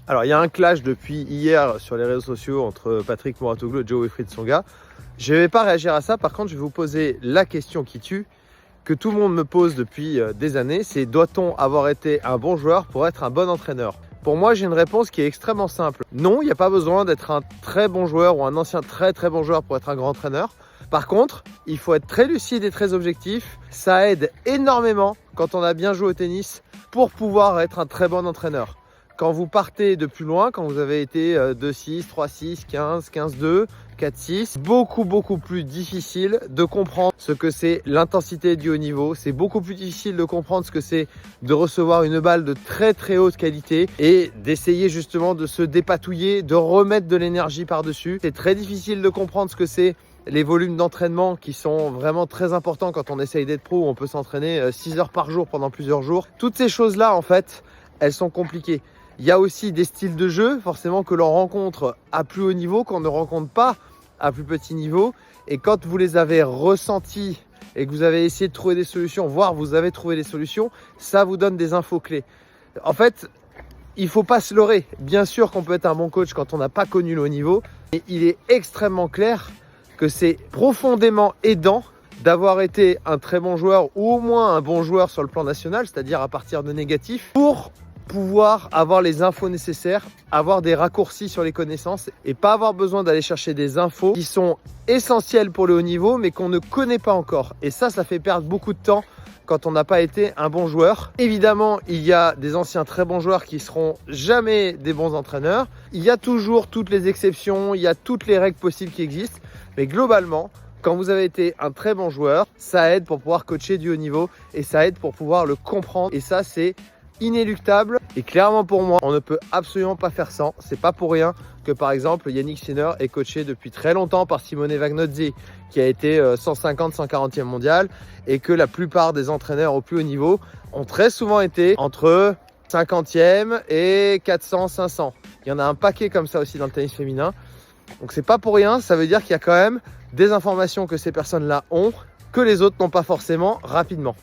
Alors, il y a un clash depuis hier sur les réseaux sociaux entre Patrick Mouratoglou et Joe-Wilfried Tsonga. Je ne vais pas réagir à ça. Par contre, je vais vous poser la question qui tue, que tout le monde me pose depuis des années. C'est: doit-on avoir été un bon joueur pour être un bon entraîneur? Pour moi, j'ai une réponse qui est extrêmement simple. Non, il n'y a pas besoin d'être un très bon joueur ou un ancien très bon joueur pour être un grand entraîneur. Par contre, il faut être très lucide et très objectif. Ça aide énormément quand on a bien joué au tennis pour pouvoir être un très bon entraîneur. Quand vous partez de plus loin, quand vous avez été 2-6, 3-6, 15, 15-2, 4-6, beaucoup plus difficile de comprendre ce que c'est l'intensité du haut niveau. C'est beaucoup plus difficile de comprendre ce que c'est de recevoir une balle de très haute qualité et d'essayer justement de se dépatouiller, de remettre de l'énergie par-dessus. C'est très difficile de comprendre ce que c'est les volumes d'entraînement qui sont vraiment très importants quand on essaye d'être pro, où on peut s'entraîner 6 heures par jour pendant plusieurs jours. Toutes ces choses-là, en fait, elles sont compliquées. Il y a aussi des styles de jeu, forcément, que l'on rencontre à plus haut niveau, qu'on ne rencontre pas à plus petit niveau. Et quand vous les avez ressentis et que vous avez essayé de trouver des solutions, voire vous avez trouvé des solutions, ça vous donne des infos clés. En fait, il ne faut pas se leurrer. Bien sûr qu'on peut être un bon coach quand on n'a pas connu le haut niveau. Et il est extrêmement clair que c'est profondément aidant d'avoir été un très bon joueur ou au moins un bon joueur sur le plan national, c'est-à-dire à partir de négatifs, pour pouvoir avoir les infos nécessaires, avoir des raccourcis sur les connaissances et pas avoir besoin d'aller chercher des infos qui sont essentielles pour le haut niveau mais qu'on ne connaît pas encore. Et ça fait perdre beaucoup de temps quand on n'a pas été un bon joueur. Évidemment, il y a des anciens très bons joueurs qui seront jamais des bons entraîneurs. Il y a toujours toutes les exceptions, il y a toutes les règles possibles qui existent. Mais globalement, quand vous avez été un très bon joueur, ça aide pour pouvoir coacher du haut niveau et ça aide pour pouvoir le comprendre. Et ça, c'est inéluctable. Et clairement pour moi, on ne peut absolument pas faire sans. C'est pas pour rien que par exemple Yannick Sinner est coaché depuis très longtemps par Simone Vagnozzi, qui a été 150-140e mondial, et que la plupart des entraîneurs au plus haut niveau ont très souvent été entre 50e et 400-500. Il y en a un paquet comme ça aussi dans le tennis féminin. Donc c'est pas pour rien, ça veut dire qu'il y a quand même des informations que ces personnes-là ont, que les autres n'ont pas forcément rapidement.